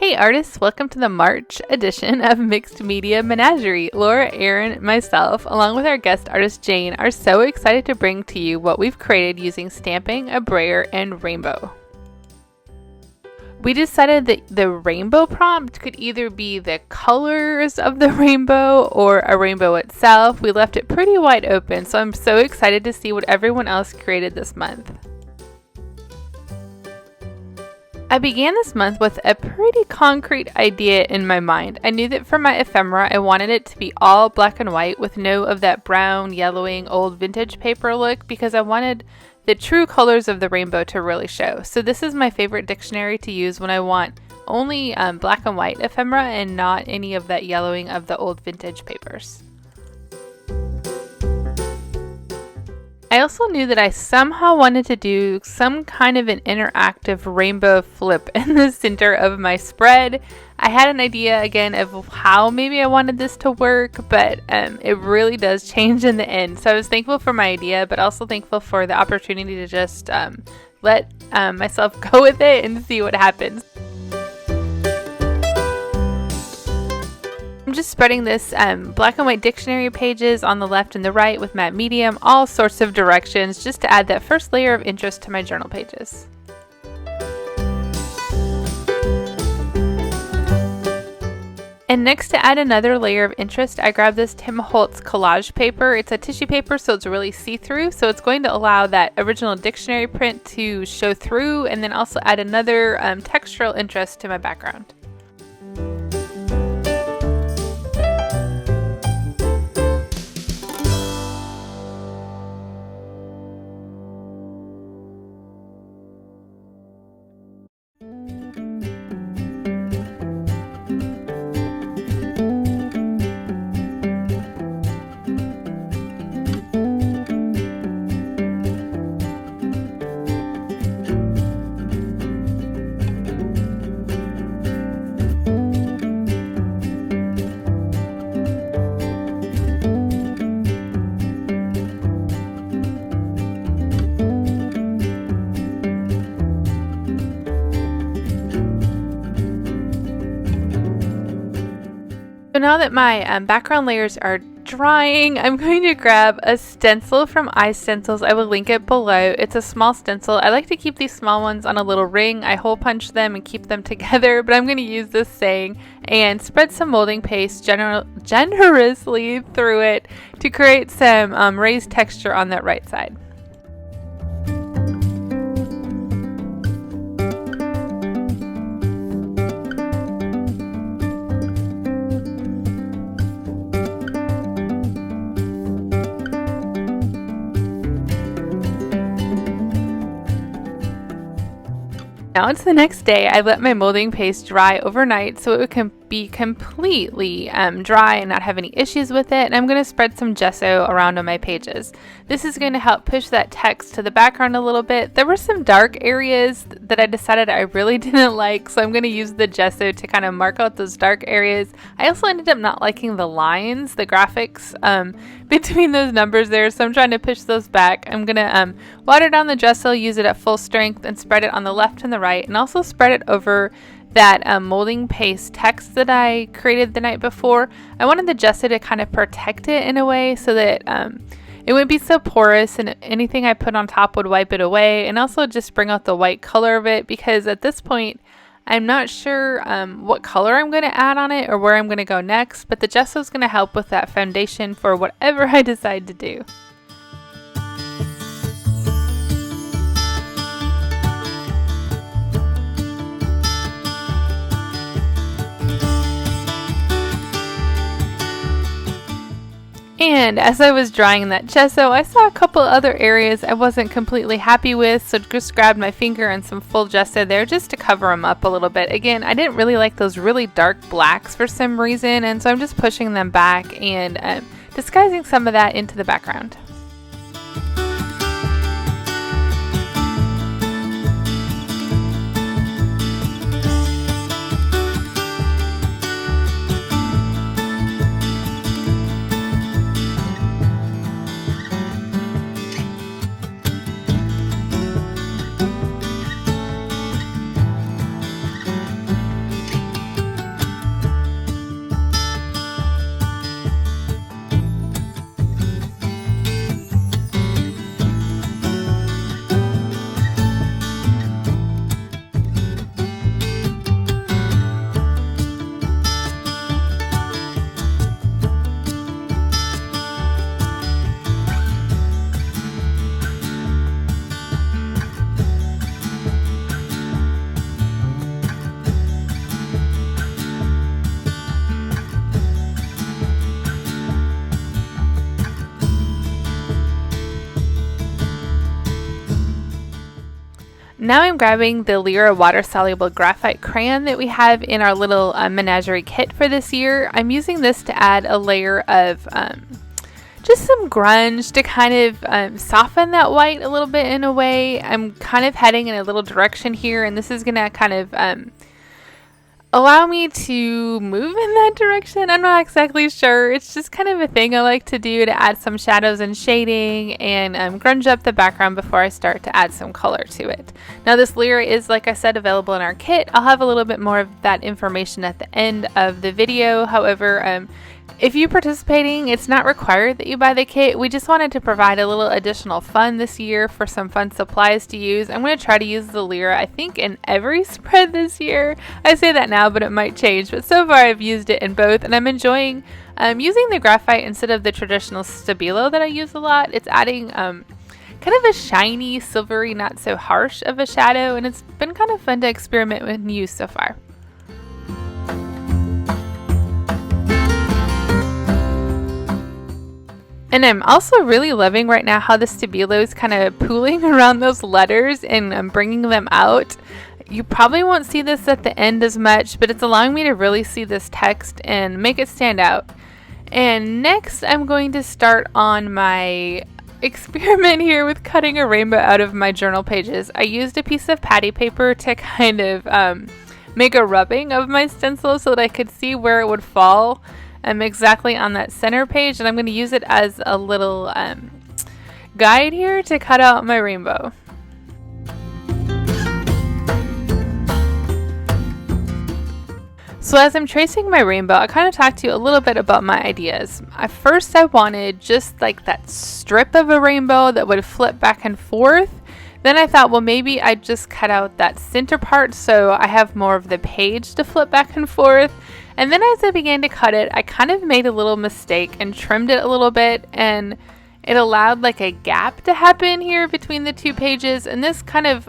Hey artists, welcome to the March edition of Mixed Media Menagerie. Laura, Erin, and myself, along with our guest artist Jane, are so excited to bring to you what we've created using stamping, a brayer, and rainbow. We decided that the rainbow prompt could either be the colors of the rainbow or a rainbow itself. We left it pretty wide open, so I'm so excited to see what everyone else created this month. I began this month with a pretty concrete idea in my mind. I knew that for my ephemera, I wanted it to be all black and white with no of that brown, yellowing, old vintage paper look because I wanted the true colors of the rainbow to really show. So this is my favorite dictionary to use when I want only black and white ephemera and not any of that yellowing of the old vintage papers. I also knew that I somehow wanted to do some kind of an interactive rainbow flip in the center of my spread. I had an idea again of how maybe I wanted this to work, but it really does change in the end. So I was thankful for my idea, but also thankful for the opportunity to just let myself go with it and see what happens. I'm just spreading this black and white dictionary pages on the left and the right with matte medium, all sorts of directions, just to add that first layer of interest to my journal pages. And next, to add another layer of interest, I grabbed this Tim Holtz Collage paper. It's a tissue paper, so it's really see-through, so it's going to allow that original dictionary print to show through and then also add another textural interest to my background. So now that my background layers are drying, I'm going to grab a stencil from iStencils. I will link it below. It's a small stencil. I like to keep these small ones on a little ring. I hole punch them and keep them together, but I'm going to use this saying and spread some molding paste generously through it to create some raised texture on that right side. Now it's the next day. I let my molding paste dry overnight so it can be completely dry and not have any issues with it. And I'm going to spread some gesso around on my pages. This is going to help push that text to the background a little bit. There were some dark areas that I decided I really didn't like, so I'm going to use the gesso to kind of mark out those dark areas. I also ended up not liking the lines, the graphics between those numbers there, so I'm trying to push those back. I'm going to water down the gesso, use it at full strength, and spread it on the left and the right, and also spread it over that molding paste text that I created the night before. I wanted the gesso to kind of protect it in a way so that it wouldn't be so porous and anything I put on top would wipe it away, and also just bring out the white color of it, because at this point I'm not sure what color I'm going to add on it or where I'm going to go next, but the gesso is going to help with that foundation for whatever I decide to do. And as I was drying that gesso, I saw a couple other areas I wasn't completely happy with, so just grabbed my finger and some full gesso there just to cover them up a little bit. Again, I didn't really like those really dark blacks for some reason, and so I'm just pushing them back and disguising some of that into the background. Now I'm grabbing the Lyra water-soluble graphite crayon that we have in our little Menagerie kit for this year. I'm using this to add a layer of just some grunge to kind of soften that white a little bit in a way. I'm kind of heading in a little direction here, and this is going to kind of allow me to move in that direction. I'm not exactly sure. It's just kind of a thing I like to do to add some shadows and shading and grunge up the background before I start to add some color to it. Now this Lyra is, like I said, available in our kit. I'll have a little bit more of that information at the end of the video. However, if you're participating, it's not required that you buy the kit. We just wanted to provide a little additional fun this year for some fun supplies to use. I'm going to try to use the Lyra, I think, in every spread this year. I say that now, but it might change. But so far, I've used it in both, and I'm enjoying using the graphite instead of the traditional Stabilo that I use a lot. It's adding kind of a shiny, silvery, not so harsh of a shadow, and it's been kind of fun to experiment with and use so far. And I'm also really loving right now how the Stabilo is kind of pooling around those letters and bringing them out. You probably won't see this at the end as much, but it's allowing me to really see this text and make it stand out. And next I'm going to start on my experiment here with cutting a rainbow out of my journal pages. I used a piece of patty paper to kind of make a rubbing of my stencil so that I could see where it would fall exactly on that center page, and I'm going to use it as a little guide here to cut out my rainbow. So as I'm tracing my rainbow, I kind of talked to you a little bit about my ideas. At first I wanted just like that strip of a rainbow that would flip back and forth. Then I thought, well, maybe I'd just cut out that center part so I have more of the page to flip back and forth. And then as I began to cut it, I kind of made a little mistake and trimmed it a little bit, and it allowed like a gap to happen here between the two pages. And this kind of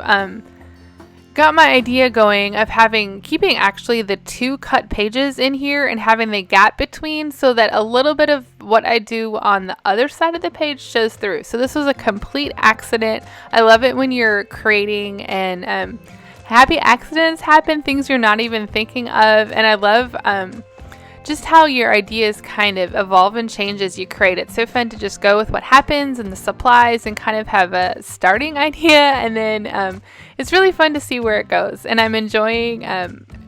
got my idea going of keeping actually the two cut pages in here and having the gap between so that a little bit of what I do on the other side of the page shows through. So this was a complete accident. I love it when you're creating and happy accidents happen, things you're not even thinking of, and I love just how your ideas kind of evolve and change as you create. It's so fun to just go with what happens and the supplies and kind of have a starting idea, and then it's really fun to see where it goes. And I'm enjoying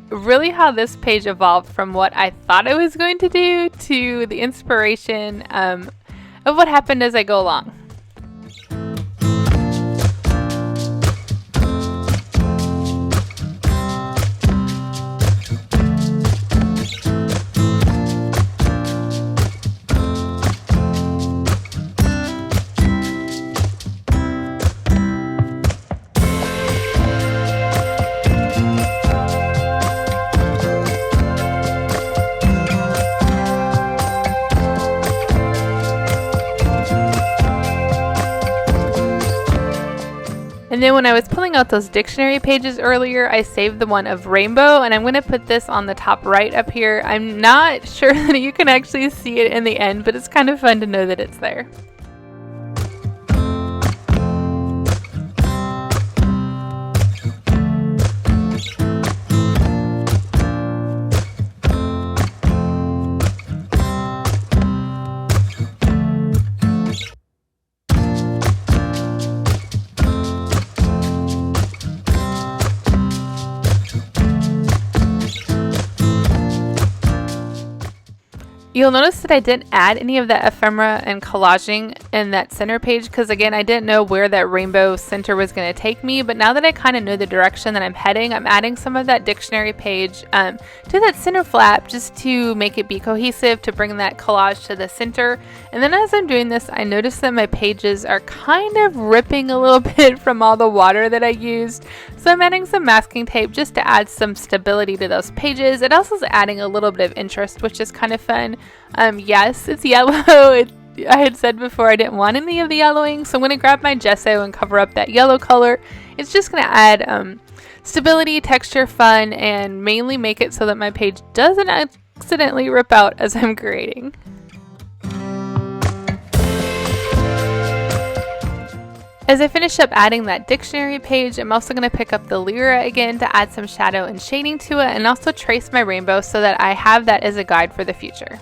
really how this page evolved from what I thought I was going to do to the inspiration of what happened as I go along. And then when I was pulling out those dictionary pages earlier, I saved the one of rainbow, and I'm going to put this on the top right up here. I'm not sure that you can actually see it in the end, but it's kind of fun to know that it's there. You'll notice that I didn't add any of that ephemera and collaging in that center page because, again, I didn't know where that rainbow center was going to take me. But now that I kind of know the direction that I'm heading, I'm adding some of that dictionary page to that center flap just to make it be cohesive, to bring that collage to the center. And then as I'm doing this, I notice that my pages are kind of ripping a little bit from all the water that I used. So I'm adding some masking tape just to add some stability to those pages. It also is adding a little bit of interest, which is kind of fun. Yes, it's yellow. I had said before I didn't want any of the yellowing, so I'm going to grab my gesso and cover up that yellow color. It's just going to add stability, texture, fun, and mainly make it so that my page doesn't accidentally rip out as I'm creating. As I finish up adding that dictionary page, I'm also going to pick up the Lyra again to add some shadow and shading to it, and also trace my rainbow so that I have that as a guide for the future.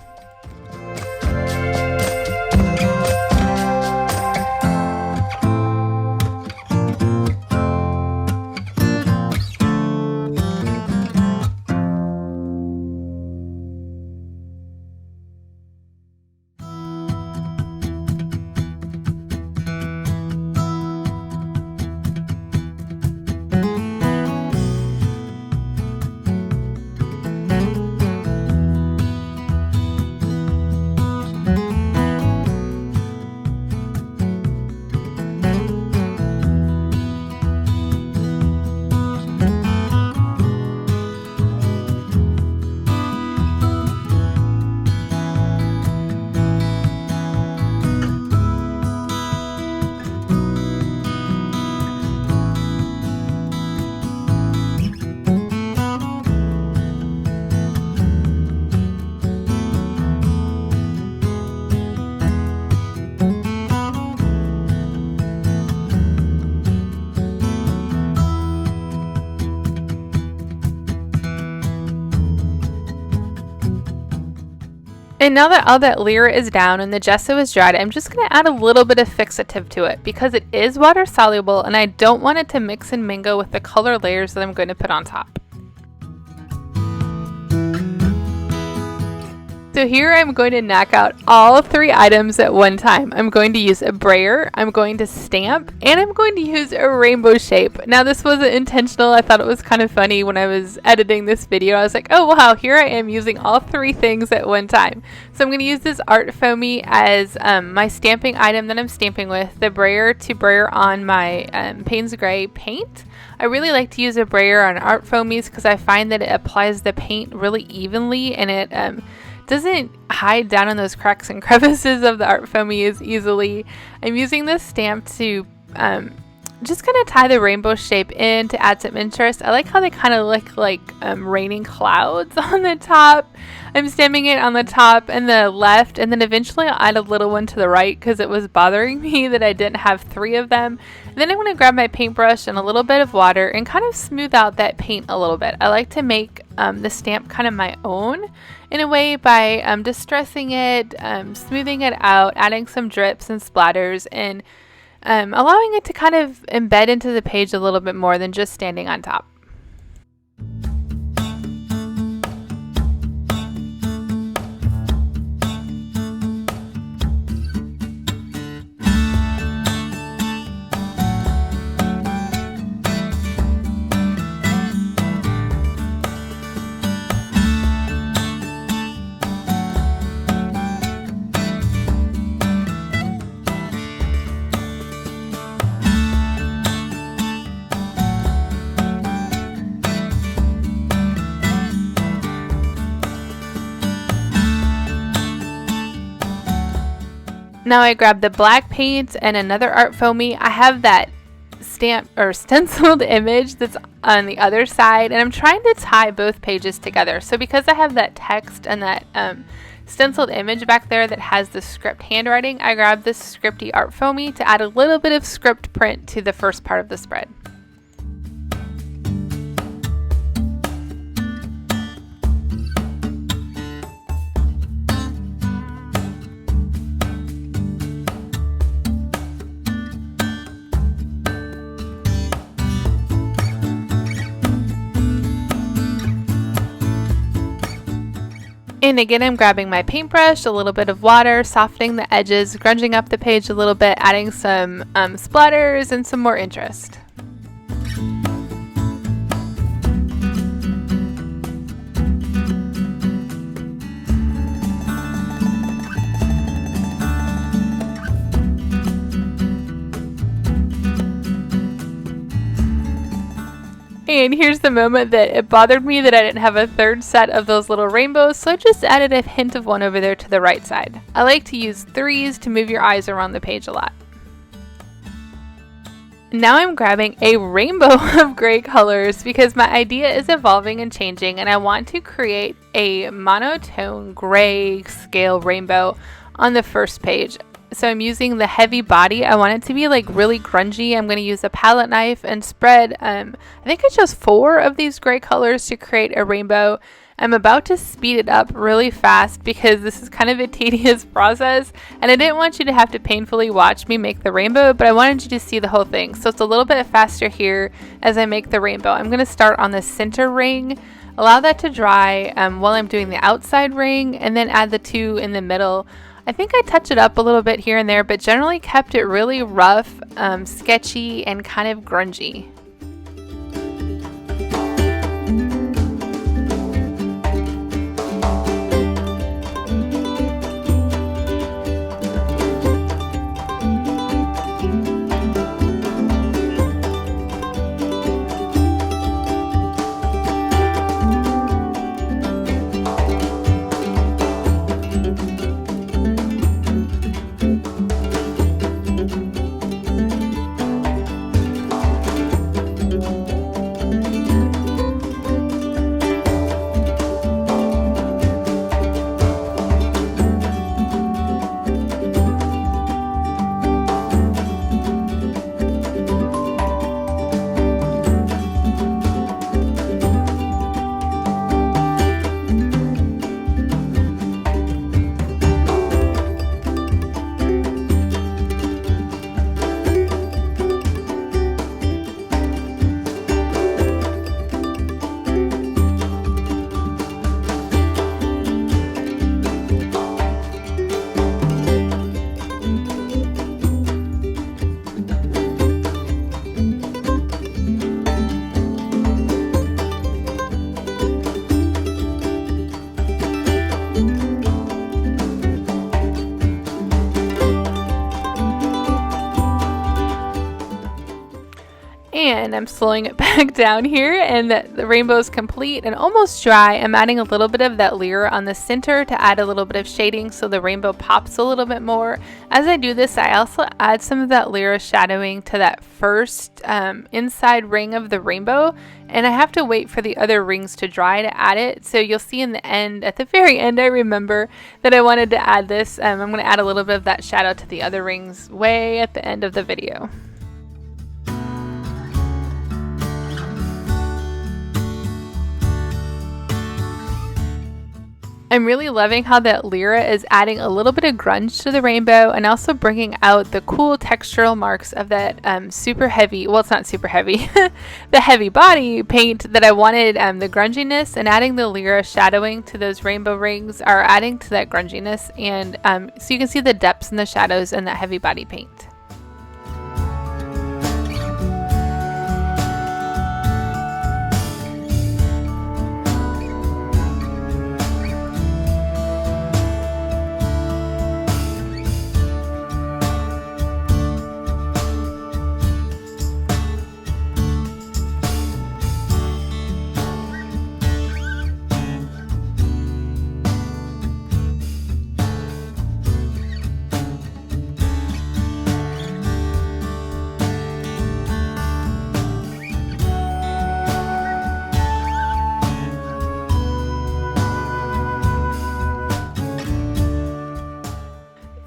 And now that all that Lyra is down and the gesso is dried, I'm just going to add a little bit of fixative to it because it is water soluble and I don't want it to mix and mingle with the color layers that I'm going to put on top. So here I'm going to knock out all 3 items at one time. I'm going to use a brayer, I'm going to stamp, and I'm going to use a rainbow shape. Now this wasn't intentional. I thought it was kind of funny when I was editing this video. I was like, oh wow, here I am using all 3 things at one time. So I'm going to use this art foamy as my stamping item that I'm stamping with, the brayer to brayer on my Payne's Gray paint. I really like to use a brayer on art foamies because I find that it applies the paint really evenly and it doesn't hide down in those cracks and crevices of the art foamy as easily. I'm using this stamp to just kind of tie the rainbow shape in to add some interest. I like how they kind of look like raining clouds on the top. I'm stamping it on the top and the left, and then eventually I'll add a little one to the right because it was bothering me that I didn't have 3 of them. And then I'm going to grab my paintbrush and a little bit of water and kind of smooth out that paint a little bit. I like to make the stamp kind of my own in a way by distressing it, smoothing it out, adding some drips and splatters, and allowing it to kind of embed into the page a little bit more than just standing on top. Now I grab the black paint and another art foamy. I have that stamp or stenciled image that's on the other side, and I'm trying to tie both pages together. So because I have that text and that stenciled image back there that has the script handwriting, I grabbed this scripty art foamy to add a little bit of script print to the first part of the spread. And again, I'm grabbing my paintbrush, a little bit of water, softening the edges, grunging up the page a little bit, adding some splatters and some more interest. And here's the moment that it bothered me that I didn't have a third set of those little rainbows, so I just added a hint of one over there to the right side. I like to use 3s to move your eyes around the page a lot. Now I'm grabbing a rainbow of gray colors because my idea is evolving and changing, and I want to create a monotone gray scale rainbow on the first page. So I'm using the heavy body. I want it to be like really grungy. I'm going to use a palette knife and spread, I think I chose 4 of these gray colors to create a rainbow. I'm about to speed it up really fast because this is kind of a tedious process, and I didn't want you to have to painfully watch me make the rainbow, but I wanted you to see the whole thing. So it's a little bit faster here as I make the rainbow. I'm going to start on the center ring, allow that to dry while I'm doing the outside ring, and then add the 2 in the middle. I think I touch it up a little bit here and there, but generally kept it really rough, sketchy, and kind of grungy. And I'm slowing it back down here, and the rainbow is complete and almost dry. I'm adding a little bit of that Lyra on the center to add a little bit of shading so the rainbow pops a little bit more. As I do this, I also add some of that Lyra shadowing to that first inside ring of the rainbow, and I have to wait for the other rings to dry to add it. So you'll see in the end, at the very end, I remember that I wanted to add this. I'm going to add a little bit of that shadow to the other rings way at the end of the video. I'm really loving how that Lyra is adding a little bit of grunge to the rainbow and also bringing out the cool textural marks of that super heavy, well, it's not super heavy, the heavy body paint that I wanted, the grunginess, and adding the Lyra shadowing to those rainbow rings are adding to that grunginess, and so you can see the depths and the shadows in that heavy body paint.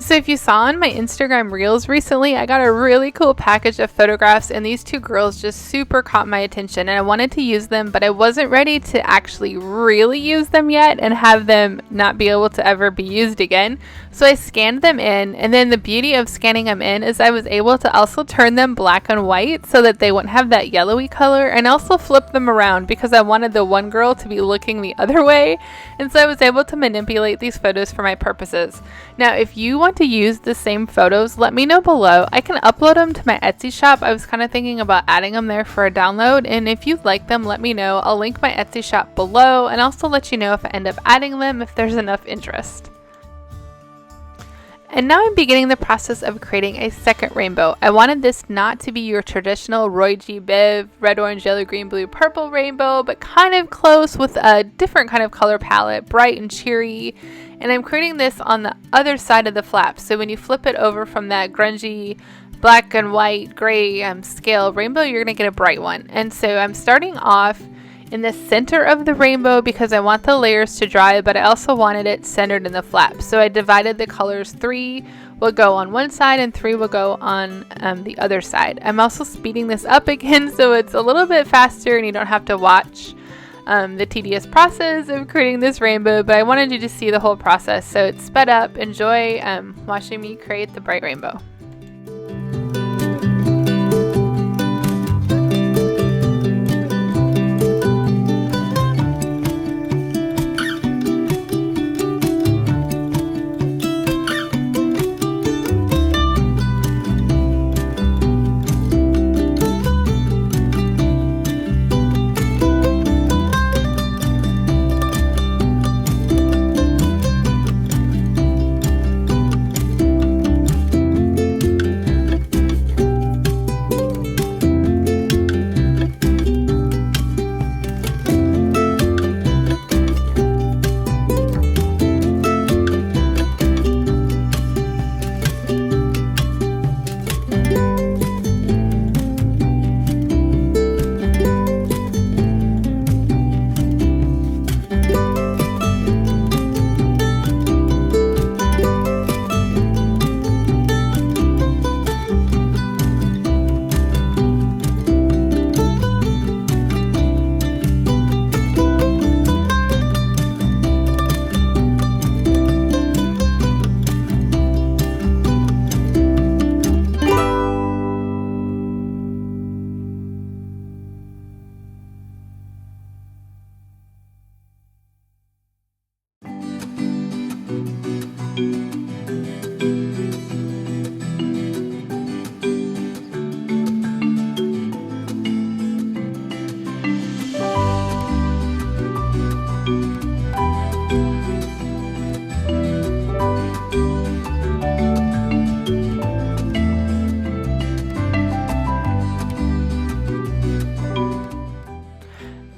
So if you saw on my Instagram reels recently, I got a really cool package of photographs, and these 2 girls just super caught my attention, and I wanted to use them, but I wasn't ready to actually really use them yet and have them not be able to ever be used again. So I scanned them in, and then the beauty of scanning them in is I was able to also turn them black and white so that they wouldn't have that yellowy color, and also flip them around because I wanted the one girl to be looking the other way, and so I was able to manipulate these photos for my purposes. Now, if you want to use the same photos, let me know below. I can upload them to my Etsy shop. I was kind of thinking about adding them there for a download, and if you'd like them, let me know. I'll link my Etsy shop below and also let you know if I end up adding them if there's enough interest. And now I'm beginning the process of creating a second rainbow. I wanted this not to be your traditional Roy G. Biv red, orange, yellow, green, blue, purple rainbow, but kind of close with a different kind of color palette, bright and cheery. And I'm creating this on the other side of the flap. So when you flip it over from that grungy black and white gray scale rainbow, you're going to get a bright one. And so I'm starting off in the center of the rainbow because I want the layers to dry, but I also wanted it centered in the flap. So I divided the colors 3, will go on one side and 3 will go on the other side. I'm also speeding this up again so it's a little bit faster and you don't have to watch the tedious process of creating this rainbow, but I wanted you to see the whole process, so it's sped up. Enjoy watching me create the bright rainbow.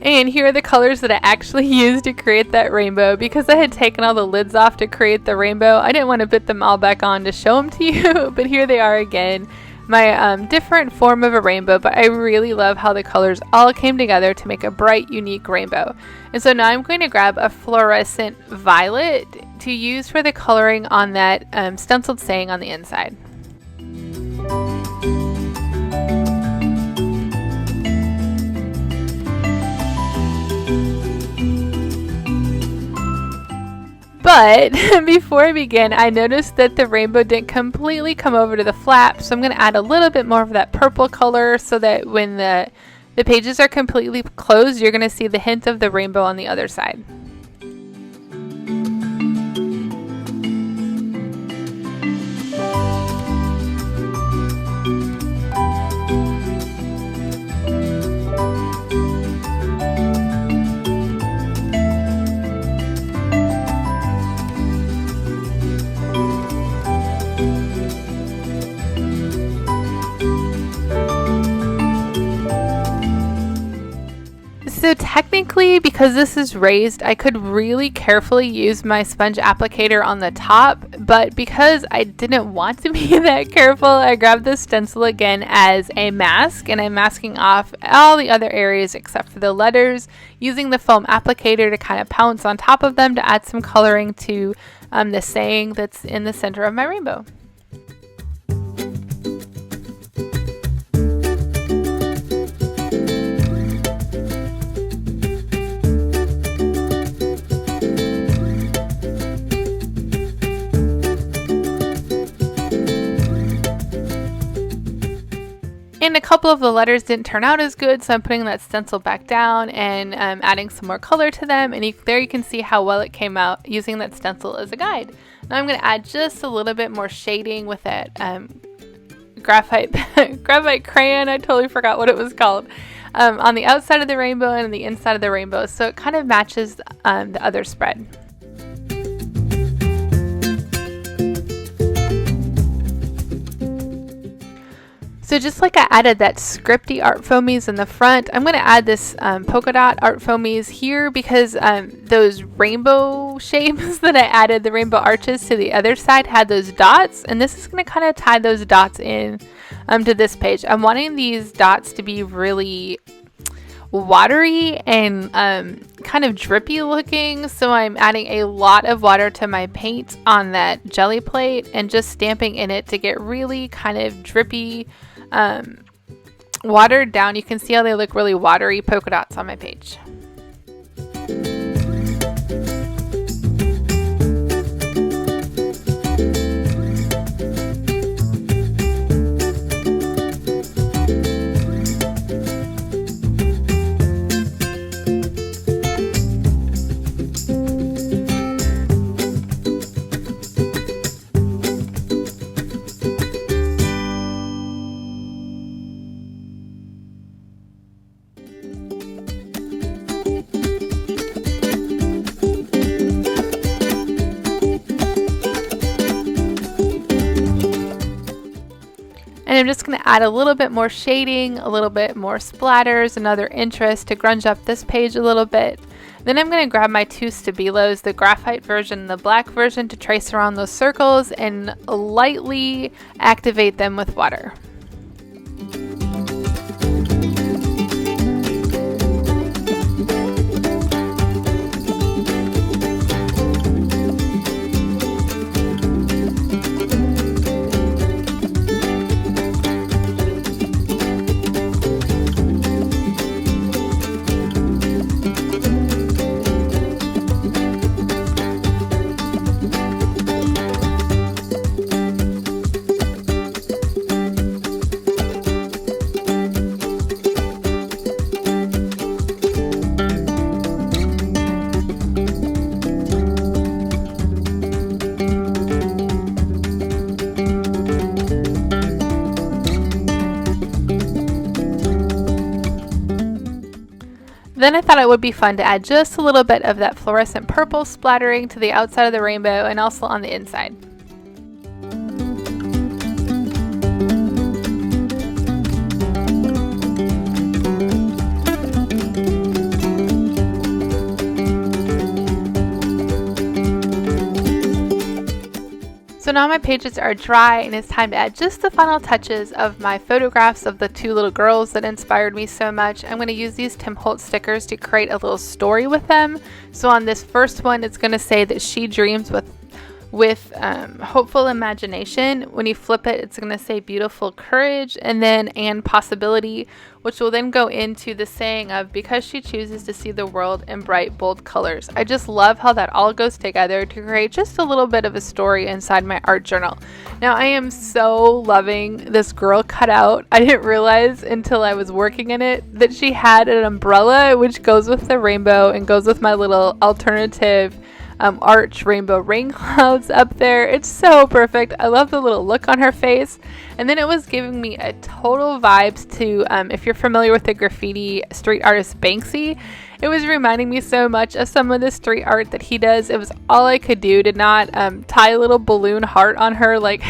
And here are the colors that I actually used to create that rainbow. Because I had taken all the lids off to create the rainbow, I didn't want to put them all back on to show them to you, but here they are again. My different form of a rainbow, but I really love how the colors all came together to make a bright, unique rainbow. And so now I'm going to grab a fluorescent violet to use for the coloring on that stenciled saying on the inside. But before I begin, I noticed that the rainbow didn't completely come over to the flap, so I'm going to add a little bit more of that purple color so that when the pages are completely closed, you're going to see the hint of the rainbow on the other side. So technically, because this is raised, I could really carefully use my sponge applicator on the top, but because I didn't want to be that careful, I grabbed this stencil again as a mask, and I'm masking off all the other areas except for the letters, using the foam applicator to kind of pounce on top of them to add some coloring to the saying that's in the center of my rainbow. And a couple of the letters didn't turn out as good, so I'm putting that stencil back down and adding some more color to them. And there you can see how well it came out using that stencil as a guide. Now I'm going to add just a little bit more shading with that graphite crayon. I totally forgot what it was called. On the outside of the rainbow and on the inside of the rainbow, so it kind of matches the other spread. So just like I added that scripty art foamies in the front, I'm going to add this polka dot art foamies here because those rainbow shapes that I added, the rainbow arches to the other side, had those dots, and this is going to kind of tie those dots in to this page. I'm wanting these dots to be really watery and kind of drippy looking, so I'm adding a lot of water to my paint on that jelly plate and just stamping in it to get really kind of drippy, watered down. You can see how they look really watery polka dots on my page. And I'm just going to add a little bit more shading, a little bit more splatters, another interest to grunge up this page a little bit. Then I'm going to grab my two Stabilos, the graphite version and the black version, to trace around those circles and lightly activate them with water. Then I thought it would be fun to add just a little bit of that fluorescent purple splattering to the outside of the rainbow and also on the inside. So now my pages are dry and it's time to add just the final touches of my photographs of the two little girls that inspired me so much. I'm going to use these Holtz stickers to create a little story with them. So on this first one, it's going to say that she dreams with hopeful imagination. When you flip it, it's going to say beautiful courage and possibility, which will then go into the saying of because she chooses to see the world in bright, bold colors. I just love how that all goes together to create just a little bit of a story inside my art journal. Now I am so loving this girl cutout. I didn't realize until I was working in it that she had an umbrella which goes with the rainbow and goes with my little alternative arch rainbow rain clouds up there. It's so perfect. I love the little look on her face. And then it was giving me a total vibes to, if you're familiar with the graffiti street artist Banksy, it was reminding me so much of some of the street art that he does. It was all I could do to not tie a little balloon heart on her like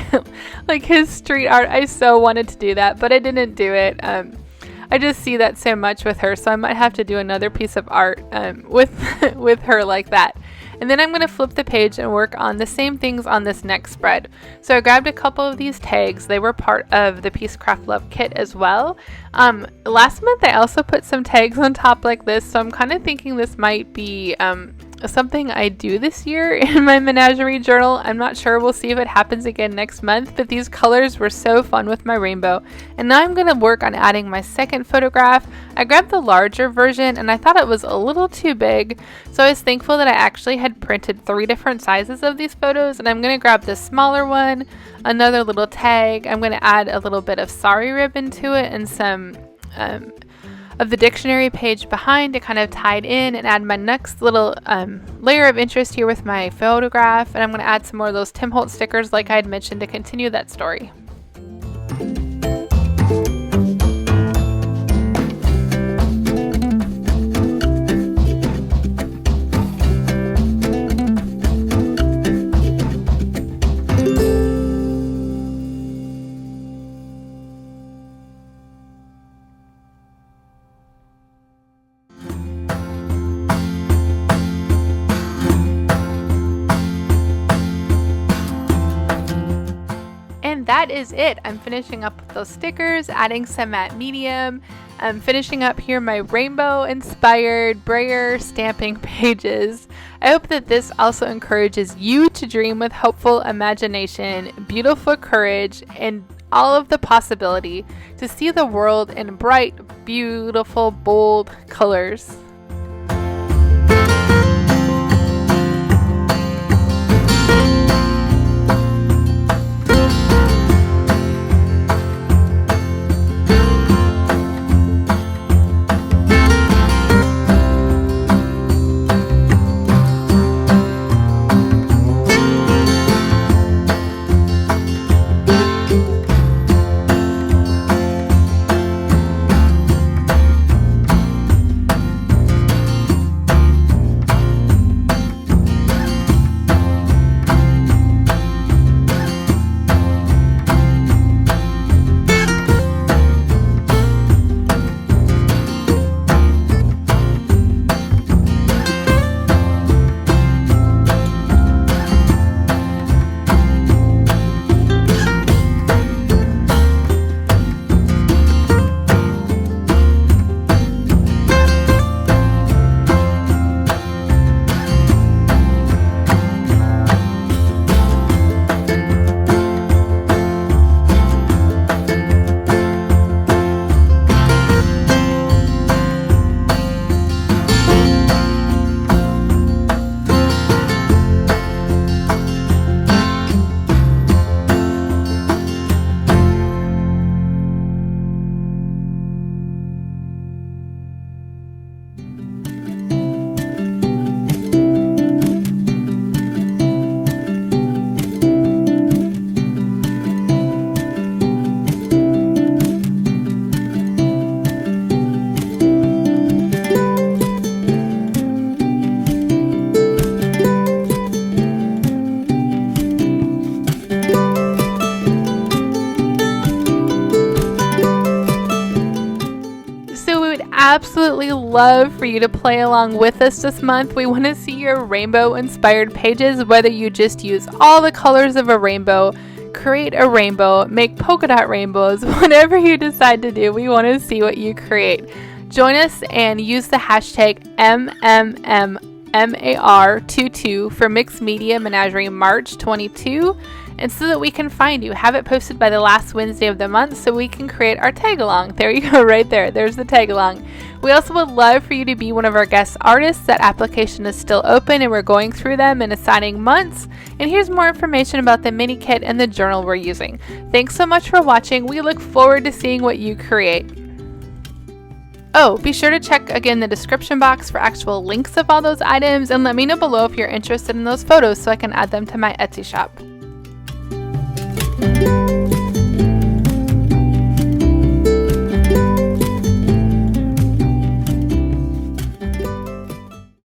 like his street art. I so wanted to do that, but I didn't do it. I just see that so much with her, so I might have to do another piece of art with her like that. And then I'm going to flip the page and work on the same things on this next spread. So I grabbed a couple of these tags. They were part of the Peace Craft Love kit as well. Last month I also put some tags on top like this, so I'm kind of thinking this might be something I do this year in my Menagerie journal. I'm not sure. We'll see if it happens again next month, but these colors were so fun with my rainbow. And now I'm going to work on adding my second photograph. I grabbed the larger version and I thought it was a little too big, so I was thankful that I actually had printed 3 different sizes of these photos, and I'm going to grab the smaller one, another little tag. I'm going to add a little bit of sari ribbon to it and some of the dictionary page behind to kind of tie it in and add my next little layer of interest here with my photograph. And I'm going to add some more of those Holtz stickers like I had mentioned to continue that story. that is it. I'm finishing up with those stickers, adding some matte medium. I'm finishing up here my rainbow inspired brayer stamping pages. I hope that this also encourages you to dream with hopeful imagination, beautiful courage, and all of the possibility to see the world in bright, beautiful, bold colors. Absolutely love for you to play along with us this month. We want to see your rainbow inspired pages, whether you just use all the colors of a rainbow, create a rainbow, make polka dot rainbows, whatever you decide to do, we want to see what you create. Join us and use the hashtag MMMMAR22 for Mixed Media Menagerie March 22, and so that we can find you. Have it posted by the last Wednesday of the month so we can create our tag along. There you go, right there. There's the tag along. We also would love for you to be one of our guest artists. That application is still open and we're going through them and assigning months. And here's more information about the mini kit and the journal we're using. Thanks so much for watching. We look forward to seeing what you create. Oh, be sure to check again the description box for actual links of all those items, and let me know below if you're interested in those photos so I can add them to my Etsy shop.